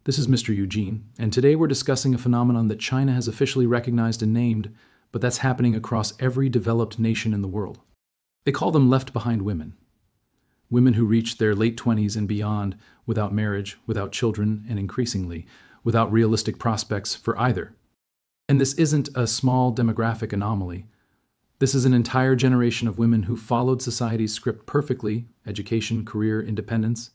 This is Mr. Eugene, and today we're discussing a phenomenon that China has officially recognized and named, but that's happening across every developed nation in the world. They call them left-behind women. Women who reach their late 20s and beyond without marriage, without children, and increasingly, without realistic prospects for either. And this isn't a small demographic anomaly. This is an entire generation of women who followed society's script perfectly, education, career, independence,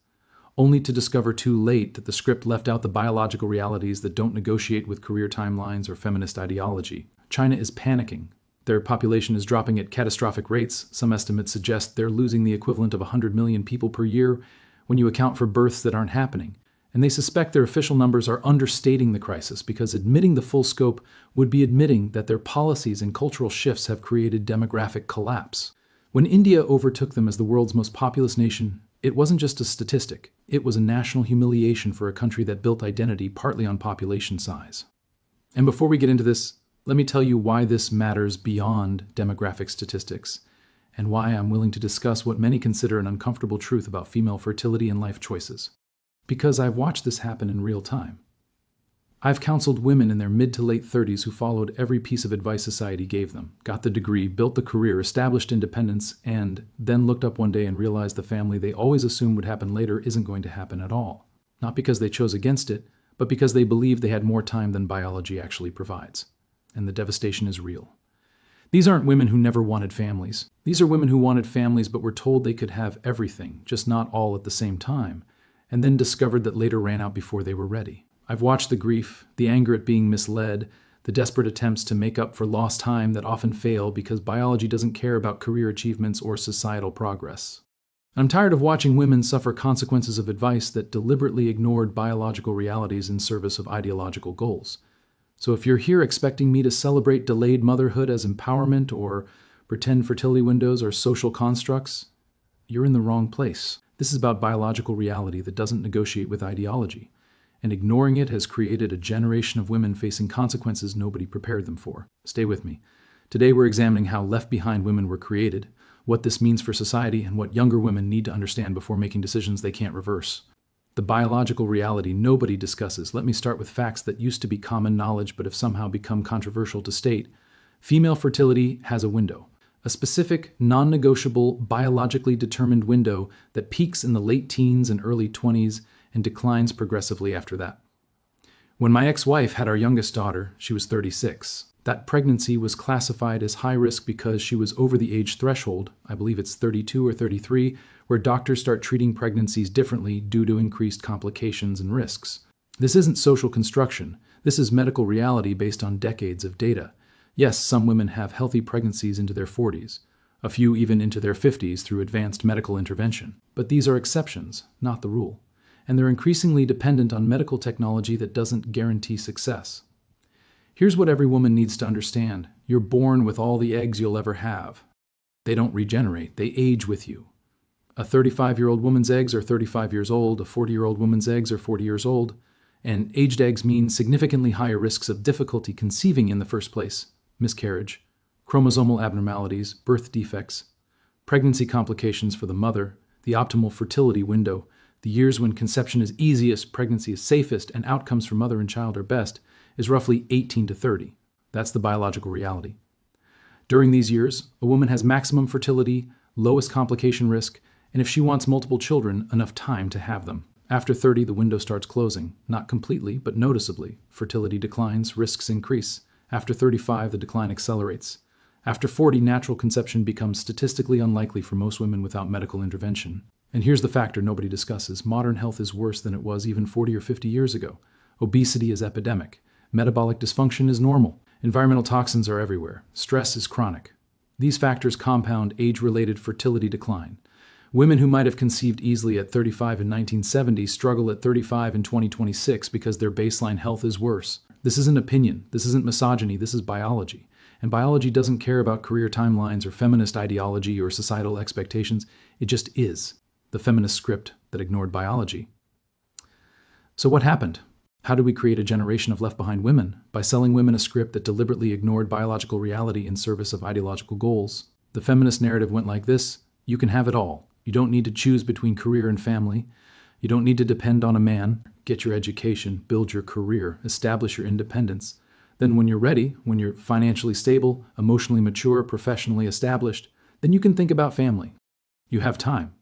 only to discover too late that the script left out the biological realities that don't negotiate with career timelines or feminist ideology. China is panicking. Their population is dropping at catastrophic rates. Some estimates suggest they're losing the equivalent of 100 million people per year when you account for births that aren't happening. And they suspect their official numbers are understating the crisis because admitting the full scope would be admitting that their policies and cultural shifts have created demographic collapse. When India overtook them as the world's most populous nation, it wasn't just a statistic. It was a national humiliation for a country that built identity partly on population size. And before we get into this, let me tell you why this matters beyond demographic statistics, and why I'm willing to discuss what many consider an uncomfortable truth about female fertility and life choices. Because I've watched this happen in real time. I've counseled women in their mid to late 30s who followed every piece of advice society gave them, got the degree, built the career, established independence, and then looked up one day and realized the family they always assumed would happen later isn't going to happen at all. Not because they chose against it, but because they believed they had more time than biology actually provides. And the devastation is real. These aren't women who never wanted families. These are women who wanted families but were told they could have everything, just not all at the same time, and then discovered that later ran out before they were ready. I've watched the grief, the anger at being misled, the desperate attempts to make up for lost time that often fail because biology doesn't care about career achievements or societal progress. I'm tired of watching women suffer consequences of advice that deliberately ignored biological realities in service of ideological goals. So if you're here expecting me to celebrate delayed motherhood as empowerment or pretend fertility windows are social constructs, you're in the wrong place. This is about biological reality that doesn't negotiate with ideology, and ignoring it has created a generation of women facing consequences nobody prepared them for. Stay with me. Today we're examining how left-behind women were created, what this means for society, and what younger women need to understand before making decisions they can't reverse. The biological reality nobody discusses. Let me start with facts that used to be common knowledge but have somehow become controversial to state. Female fertility has a window. A specific, non-negotiable, biologically determined window that peaks in the late teens and early 20s and declines progressively after that. When my ex-wife had our youngest daughter, she was 36. That pregnancy was classified as high risk because she was over the age threshold, I believe it's 32 or 33, where doctors start treating pregnancies differently due to increased complications and risks. This isn't social construction. This is medical reality based on decades of data. Yes, some women have healthy pregnancies into their 40s, a few even into their 50s through advanced medical intervention. But these are exceptions, not the rule. And they're increasingly dependent on medical technology that doesn't guarantee success. Here's what every woman needs to understand. You're born with all the eggs you'll ever have. They don't regenerate, they age with you. A 35-year-old woman's eggs are 35 years old, a 40-year-old woman's eggs are 40 years old, and aged eggs mean significantly higher risks of difficulty conceiving in the first place, miscarriage, chromosomal abnormalities, birth defects, pregnancy complications for the mother, the optimal fertility window, the years when conception is easiest, pregnancy is safest, and outcomes for mother and child are best, is roughly 18 to 30. That's the biological reality. During these years, a woman has maximum fertility, lowest complication risk, and if she wants multiple children, enough time to have them. After 30, the window starts closing. Not completely, but noticeably. Fertility declines, risks increase. After 35, the decline accelerates. After 40, natural conception becomes statistically unlikely for most women without medical intervention. And here's the factor nobody discusses. Modern health is worse than it was even 40 or 50 years ago. Obesity is epidemic. Metabolic dysfunction is normal. Environmental toxins are everywhere. Stress is chronic. These factors compound age-related fertility decline. Women who might have conceived easily at 35 in 1970 struggle at 35 in 2026 because their baseline health is worse. This isn't opinion. This isn't misogyny. This is biology. And biology doesn't care about career timelines or feminist ideology or societal expectations. It just is. The feminist script that ignored biology. So what happened? How did we create a generation of left-behind women? By selling women a script that deliberately ignored biological reality in service of ideological goals. The feminist narrative went like this: you can have it all. You don't need to choose between career and family. You don't need to depend on a man. Get your education, build your career, establish your independence. Then when you're ready, when you're financially stable, emotionally mature, professionally established, then you can think about family. You have time.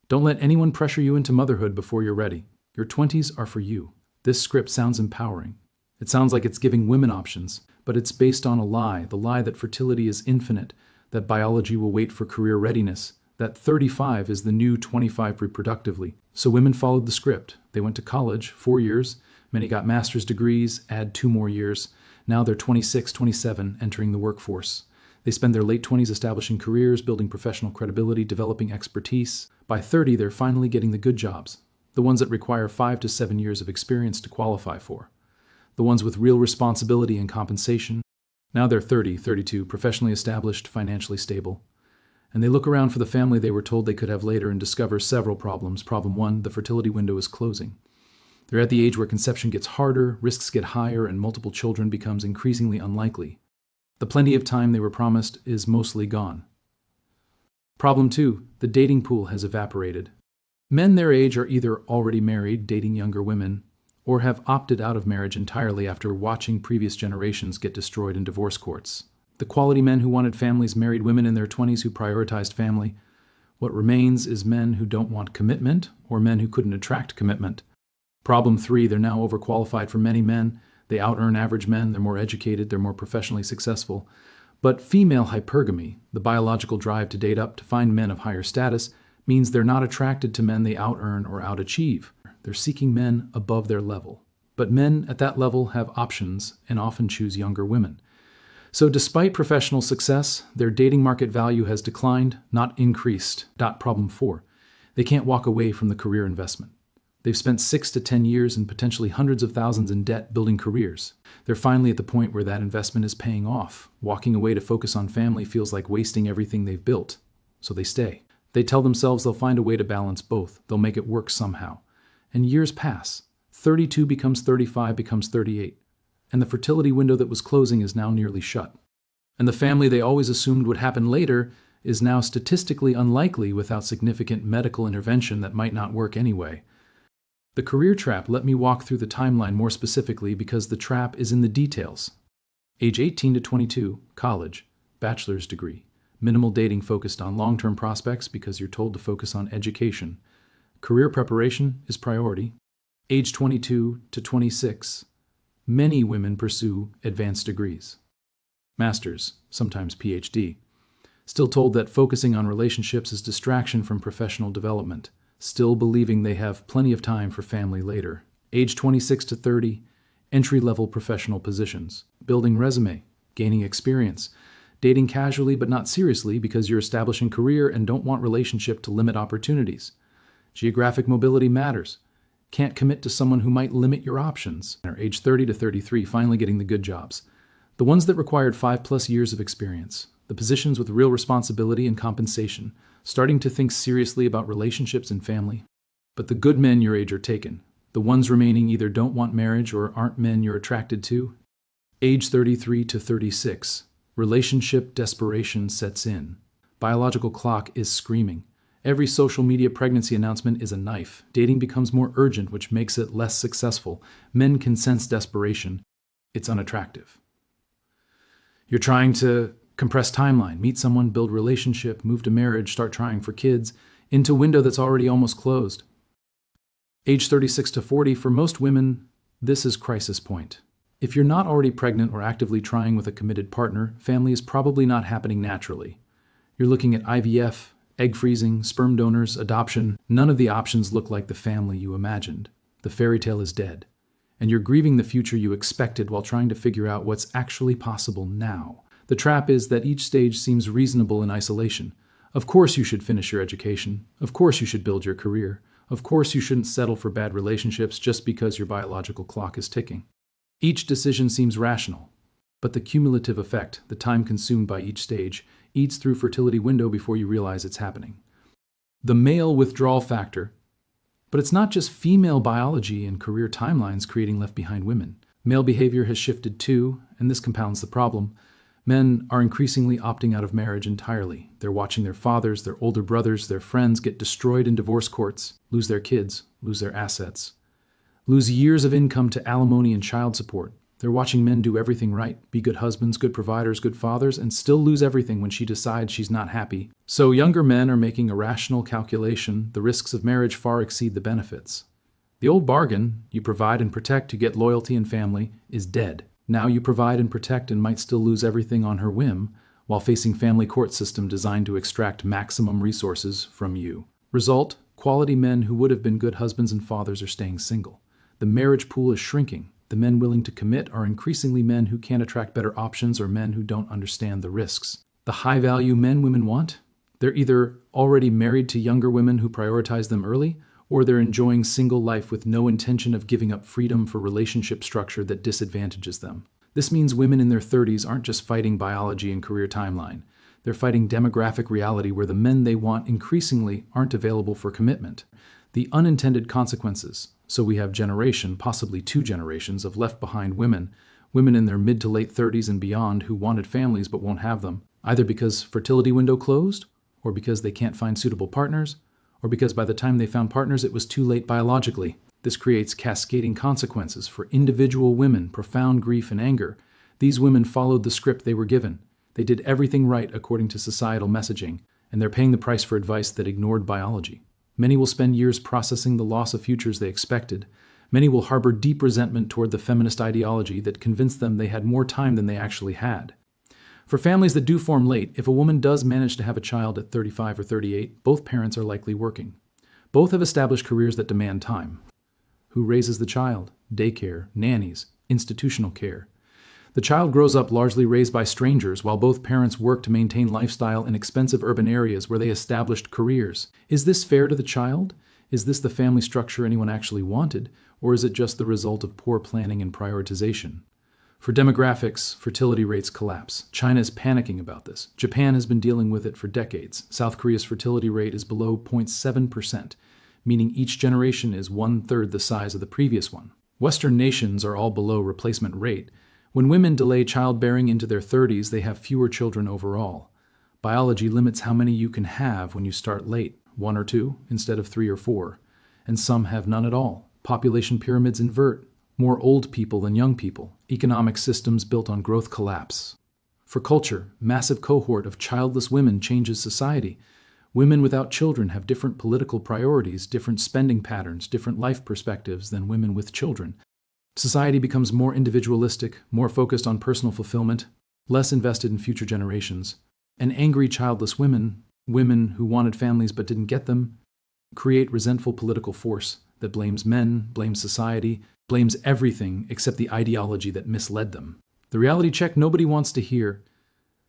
Don't let anyone pressure you into motherhood before you're ready. Your 20s are for you. This script sounds empowering. It sounds like it's giving women options, but it's based on a lie, the lie that fertility is infinite, that biology will wait for career readiness, that 35 is the new 25 reproductively. So women followed the script. They went to college, 4 years. Many got master's degrees, add 2 more years. Now they're 26, 27, entering the workforce. They spend their late 20s establishing careers, building professional credibility, developing expertise. By 30, they're finally getting the good jobs, the ones that require 5 to 7 years of experience to qualify for, the ones with real responsibility and compensation. Now they're 30, 32, professionally established, financially stable. And they look around for the family they were told they could have later and discover several problems. Problem 1, the fertility window is closing. They're at the age where conception gets harder, risks get higher, and multiple children becomes increasingly unlikely. The plenty of time they were promised is mostly gone. Problem 2, the dating pool has evaporated. Men their age are either already married, dating younger women, or have opted out of marriage entirely after watching previous generations get destroyed in divorce courts. The quality men who wanted families married women in their 20s who prioritized family. What remains is men who don't want commitment, or men who couldn't attract commitment. Problem 3, they're now overqualified for many men. They out-earn average men, they're more educated, they're more professionally successful. But female hypergamy, the biological drive to date up to find men of higher status, means they're not attracted to men they out-earn or out-achieve. They're seeking men above their level. But men at that level have options and often choose younger women. So despite professional success, their dating market value has declined, not increased. Problem 4, they can't walk away from the career investment. They've spent 6 to 10 years and potentially hundreds of thousands in debt building careers. They're finally at the point where that investment is paying off. Walking away to focus on family feels like wasting everything they've built. So they stay. They tell themselves they'll find a way to balance both. They'll make it work somehow. And years pass. 32 becomes 35, becomes 38. And the fertility window that was closing is now nearly shut. And the family they always assumed would happen later is now statistically unlikely without significant medical intervention that might not work anyway. The career trap, let me walk through the timeline more specifically because the trap is in the details. Age 18 to 22, college, bachelor's degree. Minimal dating focused on long-term prospects because you're told to focus on education. Career preparation is priority. Age 22 to 26, many women pursue advanced degrees. Master's, sometimes PhD. Still told that focusing on relationships is distraction from professional development. Still believing they have plenty of time for family later. Age 26 to 30, entry-level professional positions. Building resume, gaining experience. Dating casually but not seriously because you're establishing career and don't want relationship to limit opportunities. Geographic mobility matters. Can't commit to someone who might limit your options. Age 30 to 33, finally getting the good jobs. The ones that required 5+ years of experience. The positions with real responsibility and compensation. Starting to think seriously about relationships and family. But the good men your age are taken. The ones remaining either don't want marriage or aren't men you're attracted to. Age 33 to 36. Relationship desperation sets in. Biological clock is screaming. Every social media pregnancy announcement is a knife. Dating becomes more urgent, which makes it less successful. Men can sense desperation. It's unattractive. You're trying to compress timeline, meet someone, build relationship, move to marriage, start trying for kids, into window that's already almost closed. Age 36 to 40, for most women, this is crisis point. If you're not already pregnant or actively trying with a committed partner, family is probably not happening naturally. You're looking at IVF, egg freezing, sperm donors, adoption. None of the options look like the family you imagined. The fairy tale is dead. And you're grieving the future you expected while trying to figure out what's actually possible now. The trap is that each stage seems reasonable in isolation. Of course you should finish your education. Of course you should build your career. Of course you shouldn't settle for bad relationships just because your biological clock is ticking. Each decision seems rational, but the cumulative effect, the time consumed by each stage, eats through fertility window before you realize it's happening. The male withdrawal factor. But it's not just female biology and career timelines creating left behind women. Male behavior has shifted too, and this compounds the problem. Men are increasingly opting out of marriage entirely. They're watching their fathers, their older brothers, their friends get destroyed in divorce courts, lose their kids, lose their assets, lose years of income to alimony and child support. They're watching men do everything right, be good husbands, good providers, good fathers, and still lose everything when she decides she's not happy. So younger men are making a rational calculation. The risks of marriage far exceed the benefits. The old bargain, you provide and protect, you get loyalty and family, is dead. Now you provide and protect and might still lose everything on her whim, while facing family court system designed to extract maximum resources from you. Result, quality men who would have been good husbands and fathers are staying single. The marriage pool is shrinking. The men willing to commit are increasingly men who can't attract better options or men who don't understand the risks. The high-value men women want? They're either already married to younger women who prioritize them early, or they're enjoying single life with no intention of giving up freedom for relationship structure that disadvantages them. This means women in their 30s aren't just fighting biology and career timeline. They're fighting demographic reality where the men they want increasingly aren't available for commitment. The unintended consequences. So we have generation, possibly 2 generations, of left-behind women in their mid to late 30s and beyond who wanted families but won't have them, either because fertility window closed, or because they can't find suitable partners, or because by the time they found partners it was too late biologically. This creates cascading consequences for individual women, profound grief and anger. These women followed the script they were given. They did everything right according to societal messaging, and they're paying the price for advice that ignored biology. Many will spend years processing the loss of futures they expected. Many will harbor deep resentment toward the feminist ideology that convinced them they had more time than they actually had. For families that do form late, if a woman does manage to have a child at 35 or 38, both parents are likely working. Both have established careers that demand time. Who raises the child? Daycare, nannies, institutional care. The child grows up largely raised by strangers while both parents work to maintain lifestyle in expensive urban areas where they established careers. Is this fair to the child? Is this the family structure anyone actually wanted? Or is it just the result of poor planning and prioritization? For demographics, fertility rates collapse. China is panicking about this. Japan has been dealing with it for decades. South Korea's fertility rate is below 0.7%, meaning each generation is 1/3 the size of the previous one. Western nations are all below replacement rate. When women delay childbearing into their 30s, they have fewer children overall. Biology limits how many you can have when you start late, 1 or 2 instead of 3 or 4, and some have none at all. Population pyramids invert. More old people than young people. Economic systems built on growth collapse. For culture, massive cohort of childless women changes society. Women without children have different political priorities, different spending patterns, different life perspectives than women with children. Society becomes more individualistic, more focused on personal fulfillment, less invested in future generations. And angry childless women who wanted families but didn't get them, create resentful political force that blames men, blames society, blames everything except the ideology that misled them. The reality check nobody wants to hear.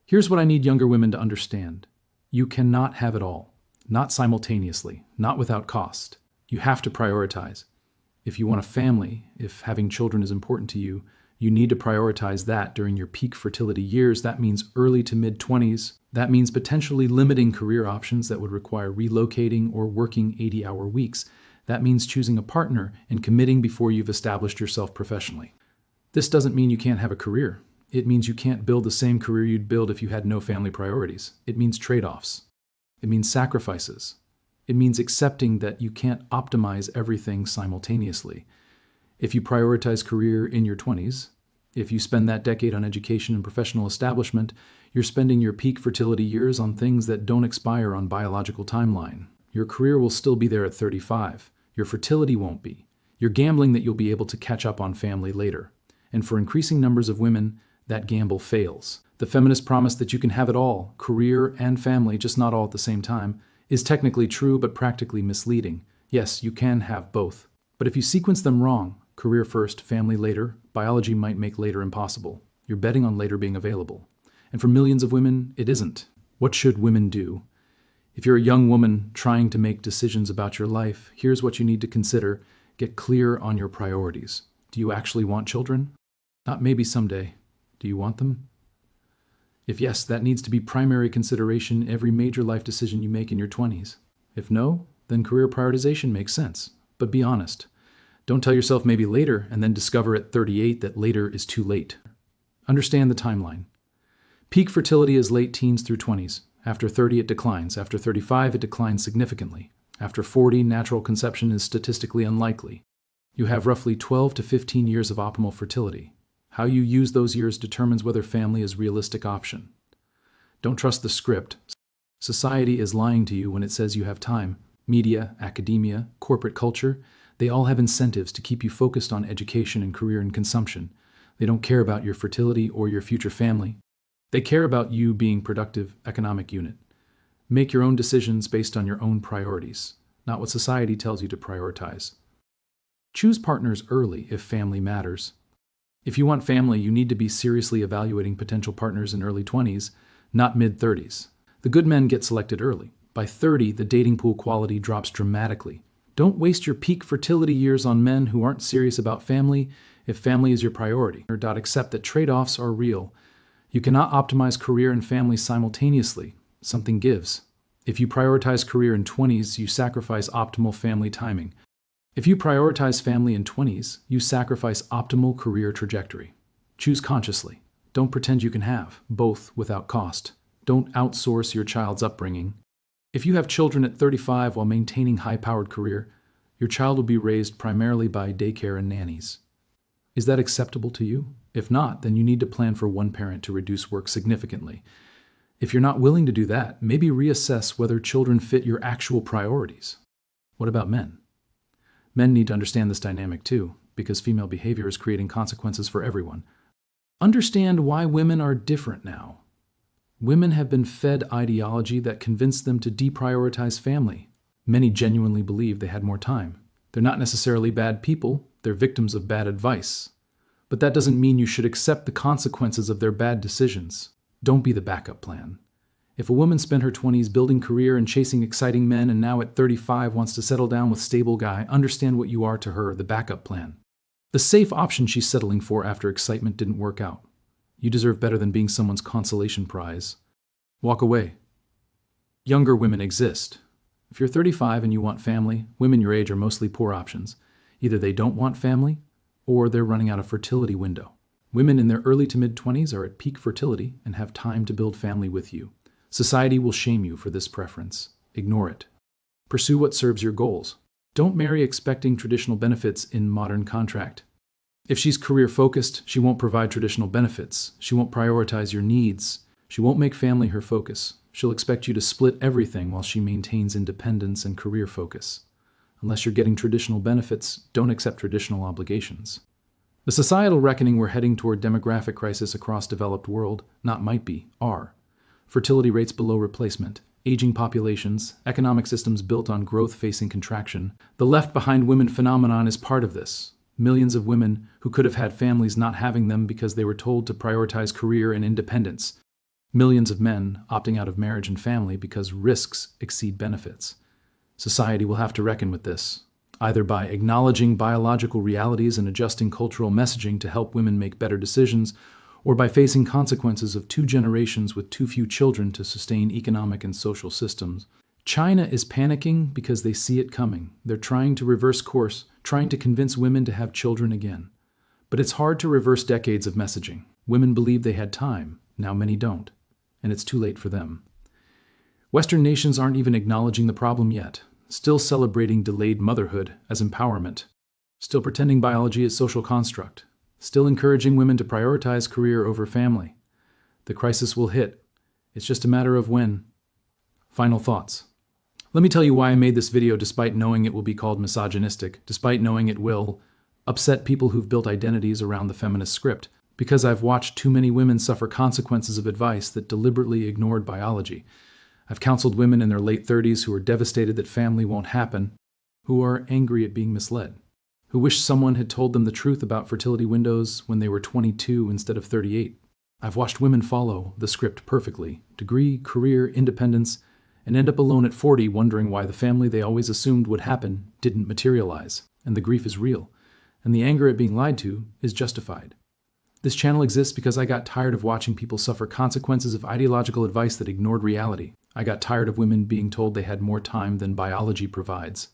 Here's what I need younger women to understand. You cannot have it all. Not simultaneously, not without cost. You have to prioritize. If you want a family, if having children is important to you, you need to prioritize that during your peak fertility years. That means early to mid-20s. That means potentially limiting career options that would require relocating or working 80-hour weeks. That means choosing a partner and committing before you've established yourself professionally. This doesn't mean you can't have a career. It means you can't build the same career you'd build if you had no family priorities. It means trade-offs. It means sacrifices. It means accepting that you can't optimize everything simultaneously. If you prioritize career in your 20s, if you spend that decade on education and professional establishment, you're spending your peak fertility years on things that don't expire on biological timeline. Your career will still be there at 35. Your fertility won't be. You're gambling that you'll be able to catch up on family later. And for increasing numbers of women, that gamble fails. The feminist promise that you can have it all, career and family, just not all at the same time, is technically true but practically misleading. Yes, you can have both. But if you sequence them wrong, career first, family later, biology might make later impossible. You're betting on later being available. And for millions of women, it isn't. What should women do? If you're a young woman trying to make decisions about your life, here's what you need to consider. Get clear on your priorities. Do you actually want children? Not maybe someday. Do you want them? If yes, that needs to be primary consideration in every major life decision you make in your 20s. If no, then career prioritization makes sense. But be honest. Don't tell yourself maybe later and then discover at 38 that later is too late. Understand the timeline. Peak fertility is late teens through 20s. After 30, it declines. After 35, it declines significantly. After 40, natural conception is statistically unlikely. You have roughly 12 to 15 years of optimal fertility. How you use those years determines whether family is a realistic option. Don't trust the script. Society is lying to you when it says you have time. Media, academia, corporate culture, they all have incentives to keep you focused on education and career and consumption. They don't care about your fertility or your future family. They care about you being productive economic unit. Make your own decisions based on your own priorities, not what society tells you to prioritize. Choose partners early if family matters. If you want family, you need to be seriously evaluating potential partners in early 20s, not mid-30s. The good men get selected early. By 30, the dating pool quality drops dramatically. Don't waste your peak fertility years on men who aren't serious about family if family is your priority. Accept that trade-offs are real. You cannot optimize career and family simultaneously. Something gives. If you prioritize career in 20s, you sacrifice optimal family timing. If you prioritize family in 20s, you sacrifice optimal career trajectory. Choose consciously. Don't pretend you can have both without cost. Don't outsource your child's upbringing. If you have children at 35 while maintaining high-powered career, your child will be raised primarily by daycare and nannies. Is that acceptable to you? If not, then you need to plan for one parent to reduce work significantly. If you're not willing to do that, maybe reassess whether children fit your actual priorities. What about men? Men need to understand this dynamic too, because female behavior is creating consequences for everyone. Understand why women are different now. Women have been fed ideology that convinced them to deprioritize family. Many genuinely believe they had more time. They're not necessarily bad people, they're victims of bad advice. But that doesn't mean you should accept the consequences of their bad decisions. Don't be the backup plan. If a woman spent her 20s building career and chasing exciting men and now at 35 wants to settle down with stable guy, understand what you are to her, the backup plan. The safe option she's settling for after excitement didn't work out. You deserve better than being someone's consolation prize. Walk away. Younger women exist. If you're 35 and you want family, women your age are mostly poor options. Either they don't want family, or they're running out of fertility window. Women in their early to mid-20s are at peak fertility and have time to build family with you. Society will shame you for this preference. Ignore it. Pursue what serves your goals. Don't marry expecting traditional benefits in modern contract. If she's career-focused, she won't provide traditional benefits. She won't prioritize your needs. She won't make family her focus. She'll expect you to split everything while she maintains independence and career focus. Unless you're getting traditional benefits, don't accept traditional obligations. The societal reckoning we're heading toward demographic crisis across developed world, not might be, are. Fertility rates below replacement, aging populations, economic systems built on growth facing contraction. The left behind women phenomenon is part of this. Millions of women who could have had families not having them because they were told to prioritize career and independence. Millions of men opting out of marriage and family because risks exceed benefits. Society will have to reckon with this, either by acknowledging biological realities and adjusting cultural messaging to help women make better decisions, or by facing consequences of 2 generations with too few children to sustain economic and social systems. China is panicking because they see it coming. They're trying to reverse course, trying to convince women to have children again. But it's hard to reverse decades of messaging. Women believe they had time, now many don't, and it's too late for them. Western nations aren't even acknowledging the problem yet, still celebrating delayed motherhood as empowerment, still pretending biology is social construct, still encouraging women to prioritize career over family. The crisis will hit. It's just a matter of when. Final thoughts. Let me tell you why I made this video despite knowing it will be called misogynistic, despite knowing it will upset people who've built identities around the feminist script, because I've watched too many women suffer consequences of advice that deliberately ignored biology. I've counseled women in their late 30s who are devastated that family won't happen, who are angry at being misled, who wish someone had told them the truth about fertility windows when they were 22 instead of 38. I've watched women follow the script perfectly, degree, career, independence, and end up alone at 40 wondering why the family they always assumed would happen didn't materialize. And the grief is real, and the anger at being lied to is justified. This channel exists because I got tired of watching people suffer consequences of ideological advice that ignored reality. I got tired of women being told they had more time than biology provides.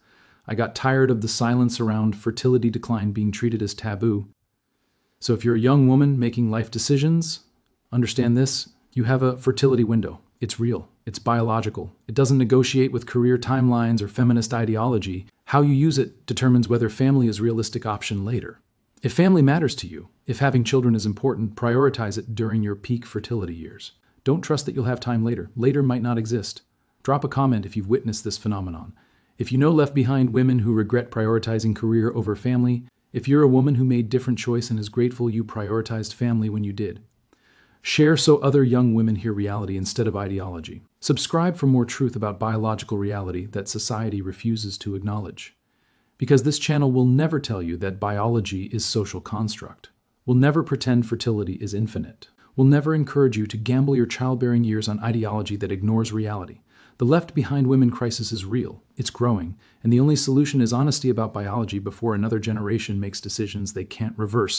I got tired of the silence around fertility decline being treated as taboo. So if you're a young woman making life decisions, understand this: You have a fertility window. It's real. It's biological. It doesn't negotiate with career timelines or feminist ideology. How you use it determines whether family is a realistic option later. If family matters to you, if having children is important, prioritize it during your peak fertility years. Don't trust that you'll have time later. Later might not exist. Drop a comment if you've witnessed this phenomenon. If you know left behind women who regret prioritizing career over family, if you're a woman who made different choice and is grateful you prioritized family when you did. Share so other young women hear reality instead of ideology. Subscribe for more truth about biological reality that society refuses to acknowledge. Because this channel will never tell you that biology is social construct. We'll never pretend fertility is infinite. We'll never encourage you to gamble your childbearing years on ideology that ignores reality. The left behind women crisis is real, it's growing, and the only solution is honesty about biology before another generation makes decisions they can't reverse.